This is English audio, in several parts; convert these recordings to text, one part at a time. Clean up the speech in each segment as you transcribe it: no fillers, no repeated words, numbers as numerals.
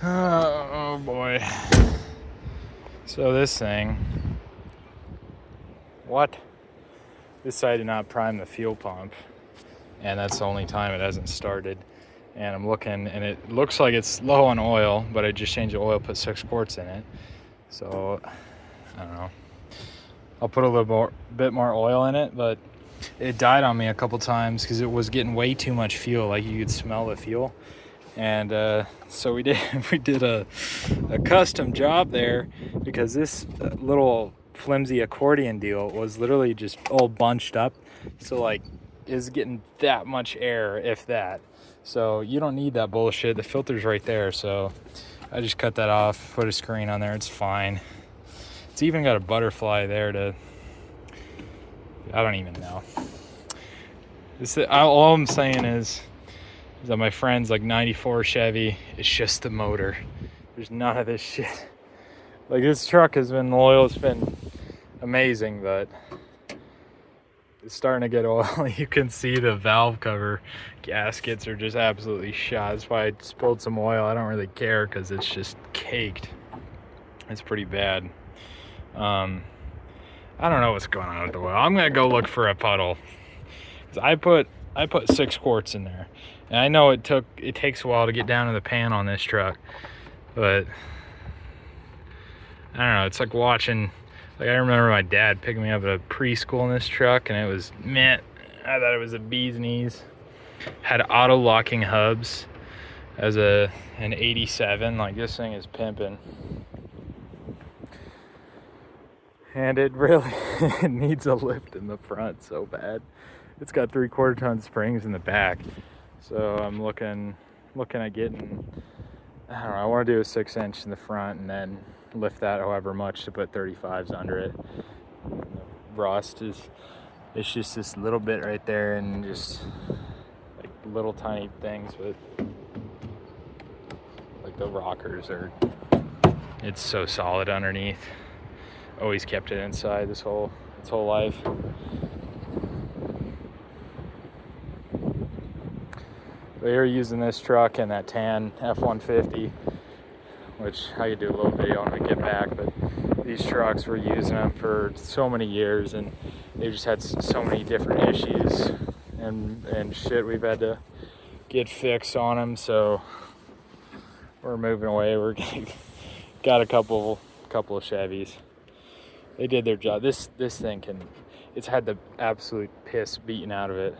Oh boy. So this thing, this side did not prime the fuel pump, and that's the only time it hasn't started. And I'm looking, and it looks like it's low on oil, but I just changed the oil, put 6 quarts in it. So I don't know. I'll put a bit more oil in it, but it died on me a couple times because it was getting way too much fuel. Like, you could smell the fuel. And so we did a custom job there, because this little flimsy accordion deal was literally just all bunched up. So like, is getting that much air, if that. So you don't need that bullshit. The filter's right there. So I just cut that off, put a screen on there. It's fine. It's even got a butterfly there I don't even know. All I'm saying is that my friend's like 94 Chevy. It's just the motor. There's none of this shit. Like, this truck has been, the oil's been amazing, but it's starting to get oily. You can see the valve cover gaskets are just absolutely shot. That's why I spilled some oil. I don't really care because it's just caked. It's pretty bad. I don't know what's going on with the oil. I'm gonna go look for a puddle. I put 6 quarts in there, and I know it takes a while to get down to the pan on this truck, but I don't know. It's like watching, like, I remember my dad picking me up at a preschool in this truck, and it was I thought it was a bee's knees. Had auto locking hubs as an 87. Like, this thing is pimping, and it really it needs a lift in the front so bad. It's got 3/4 ton springs in the back, so I'm looking at getting, I don't know, I want to do a 6-inch in the front and then lift that however much to put 35s under it. And the rust it's just this little bit right there, and just like little tiny things, but like the rockers it's so solid underneath. Always kept it inside its whole life. We were using this truck and that tan F-150, which I could do a little video when we get back, but these trucks, we're using them for so many years, and they just had so many different issues and shit we've had to get fixed on them, so we're moving away. We're got a couple of Chevys. They did their job. This thing it's had the absolute piss beaten out of it.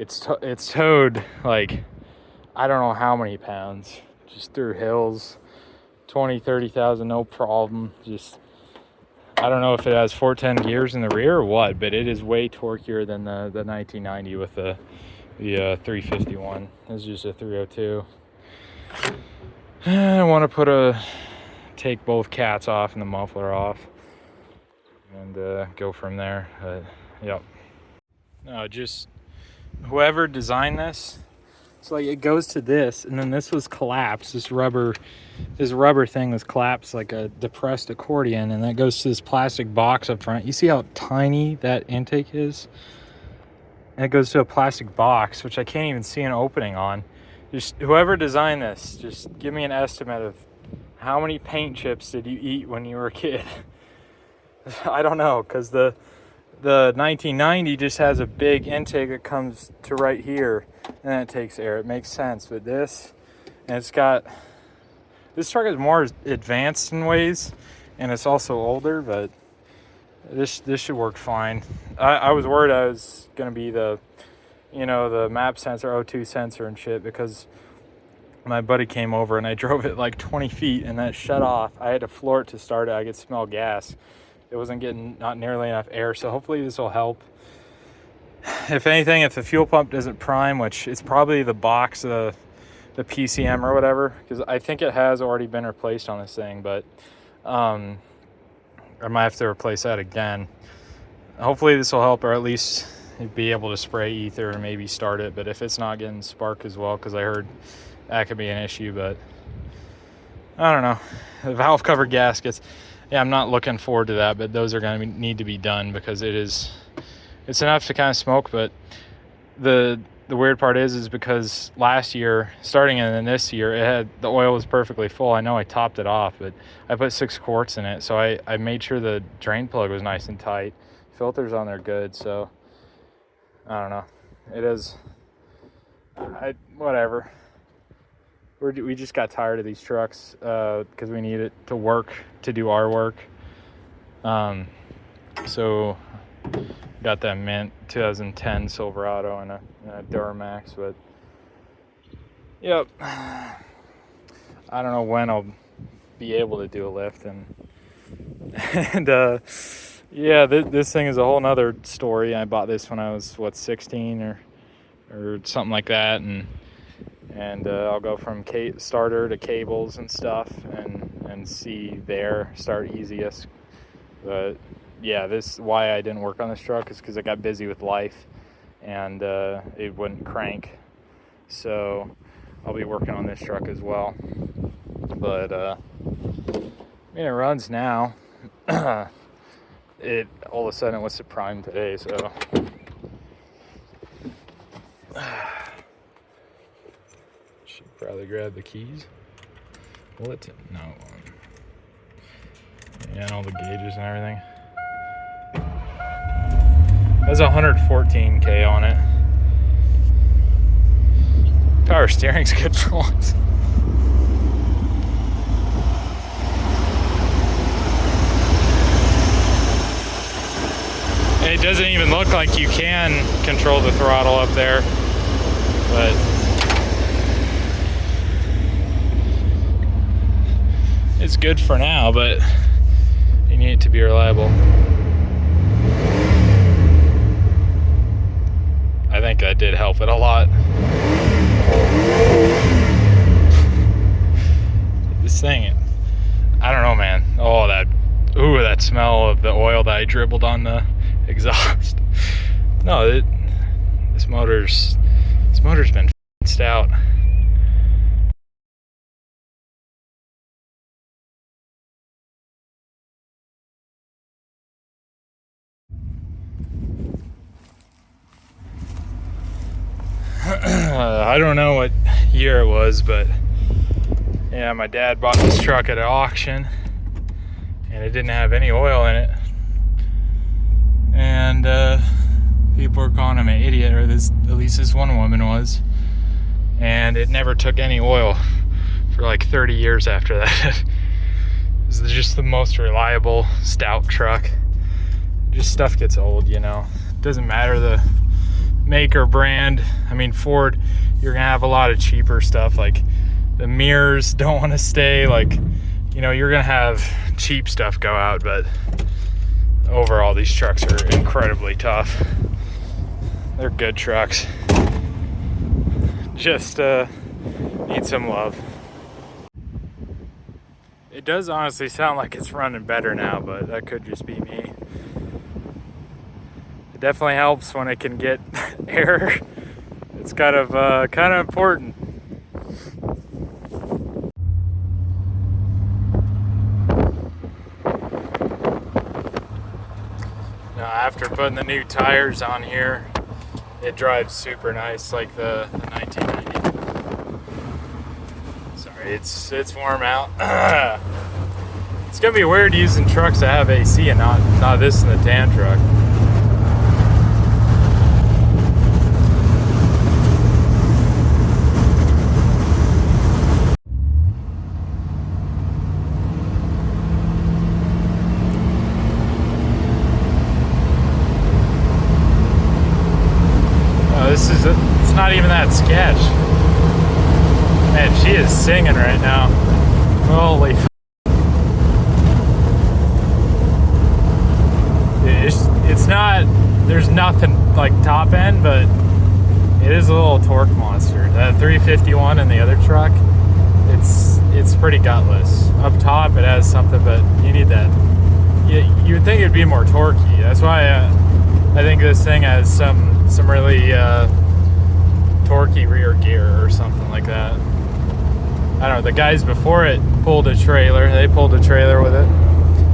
It's towed, like, I don't know how many pounds, just through hills, 20,000-30,000, no problem. Just, I don't know if it has 410 gears in the rear or what, but it is way torquier than the 1990 with the 351. This is just a 302. I want to take both cats off and the muffler off, and go from there. But yep. No, just whoever designed this, so like, it goes to this, and then this was collapsed. This rubber thing was collapsed like a depressed accordion, and that goes to this plastic box up front. You see how tiny that intake is? And it goes to a plastic box, which I can't even see an opening on. Just whoever designed this, just give me an estimate of how many paint chips did you eat when you were a kid? I don't know, because the 1990 just has a big intake that comes to right here, and then it takes air. It makes sense. But this truck is more advanced in ways, and it's also older, but this should work fine. I was worried I was gonna be the map sensor, O2 sensor and shit, because my buddy came over and I drove it like 20 feet and that shut off. I had to floor it to start it. I could smell gas. It wasn't getting not nearly enough air, so hopefully this will help. If anything, if the fuel pump doesn't prime, which it's probably the box, the PCM or whatever, because I think it has already been replaced on this thing, but I might have to replace that again. Hopefully this will help, or at least be able to spray ether and maybe start it. But if it's not getting spark as well, because I heard that could be an issue, but I don't know. The valve cover gaskets, yeah, I'm not looking forward to that, but those are going to need to be done, because it's enough to kind of smoke, but the the weird part is because last year, starting in this year, the oil was perfectly full. I know I topped it off, but I put 6 quarts in it, so I made sure the drain plug was nice and tight. Filters on there good, so I don't know. It is, whatever. We just got tired of these trucks because we need it to work, to do our work. So got that mint 2010 Silverado and a Duramax, but yep, I don't know when I'll be able to do a lift, and yeah, this thing is a whole nother story. I bought this when I was 16 or something like that, and I'll go from starter to cables and stuff and see there, start easiest. But yeah, why I didn't work on this truck is because I got busy with life and it wouldn't crank. So I'll be working on this truck as well. But I mean, it runs now. It all of a sudden was to prime today, so should probably grab the keys. No. Yeah, and all the gauges and everything. Has 114K on it. Power steering's good for once. It doesn't even look like you can control the throttle up there, but it's good for now, but you need it to be reliable. I think that did help it a lot. This thing, I don't know, man. Oh, that smell of the oil that I dribbled on the exhaust. No, this motor's been stout. I don't know what year it was, but yeah, my dad bought this truck at an auction and it didn't have any oil in it, and people were calling him an idiot, or at least this one woman was, and it never took any oil for like 30 years after that. It was just the most reliable stout truck. Just stuff gets old, you know. It doesn't matter the make or brand. I mean, Ford, you're gonna have a lot of cheaper stuff, like the mirrors don't want to stay, like, you know, you're gonna have cheap stuff go out, but overall these trucks are incredibly tough. They're good trucks, just need some love. It does honestly sound like it's running better now, but that could just be me. It definitely helps when it can get air. It's kind of important. Now, after putting the new tires on here, it drives super nice, like the 1990. Sorry, it's warm out. It's gonna be weird using trucks that have AC and not this in the tan truck. It's not even that sketch. Man, she is singing right now. Holy f***. It's not, there's nothing like top end, but it is a little torque monster. That 351 in the other truck, it's pretty gutless. Up top it has something, but you need that. You would think it'd be more torquey. That's why I think this thing has some really torquey rear gear or something like that. I don't know, the guys before it pulled a trailer. They pulled a trailer with it.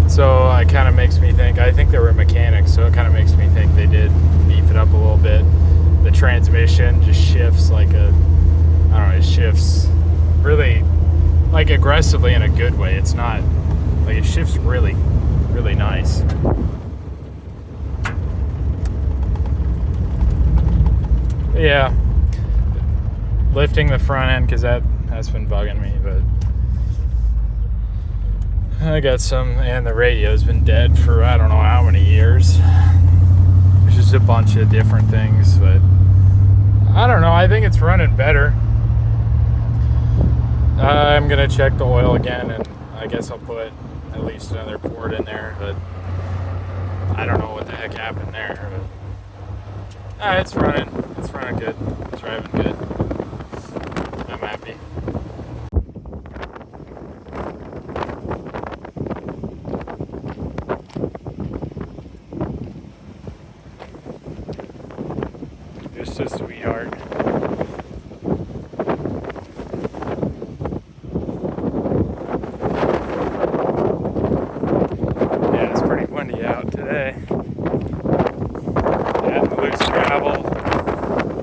So it kind of makes me think, I think they were mechanics, so it kind of makes me think they did beef it up a little bit. the transmission just shifts like a, I don't know, it shifts really like aggressively in a good way. It's not like, it shifts really, really nice. Yeah, lifting the front end, because that's been bugging me, but I got some, and the radio's been dead for I don't know how many years. There's just a bunch of different things, but I don't know, I think it's running better. I'm gonna check the oil again, and I guess I'll put at least another quart in there, but I don't know what the heck happened there. But it's running good, it's driving good. I'm happy. Just a sweetheart. Yeah, it's pretty windy out today. Yeah, the loose gravel.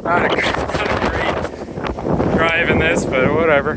Not a great drive in this, but whatever.